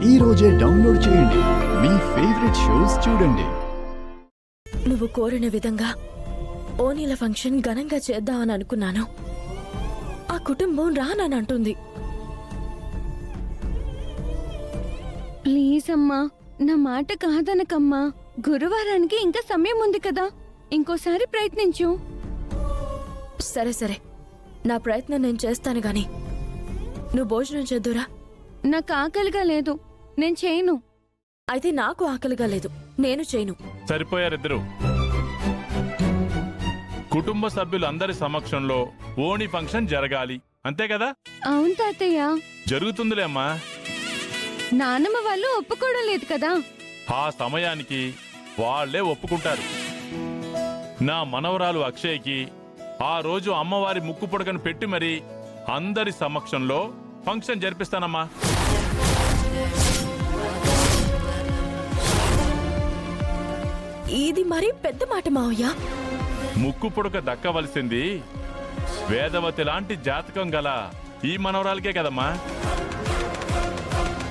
ఈ రోజే డౌన్లోడ్ చేయండి. మీ ఫేవరెట్ షోస్ చూడండి. నువ్వు కోరిన విధంగా ఓనీల ఫంక్షన్ ఘనంగా చేద్దామని అనుకున్నాను. ఆ కుటుంబం రానంటుంది. ప్లీజ్ అమ్మా, నా మాట కాదనకమ్మా. గురువారానికి ఇంకా సమయం ఉంది కదా, ఇంకోసారి ప్రయత్నించు. సరే సరే, నా ప్రయత్నం నేను చేస్తాను గాని నువ్వు భోజనం చేద్దురా. నాకు ఆకలిగా లేదు, నేను చేయను. అయితే నాకు ఆకలిగా లేదు, నేను చేయను. సరిపోయారిద్దరు. కుటుంబ సభ్యులందరి సమక్షంలో ఓణి ఫంక్షన్ జరగాలి, అంతే కదా? అవును తాతయ్య. జరుగుతుందిలే అమ్మా. నానమ్మ వాళ్ళు ఒప్పుకోవడం లేదు కదా. ఆ సమయానికి వాళ్లే ఒప్పుకుంటారు. నా మనవరాలు అక్షయ్కి ఆ రోజు అమ్మవారి ముక్కు పొడకను పెట్టి మరి అందరి సమక్షంలో ఫంక్షన్ జరిపిస్తానమ్మా. ఇది మరీ పెద్ద మాట మావయ్య. ముక్కు పొడక దక్కవలసింది వేదవతి లాంటి జాతకం గల ఈ మనవరాలకే కదమ్మా.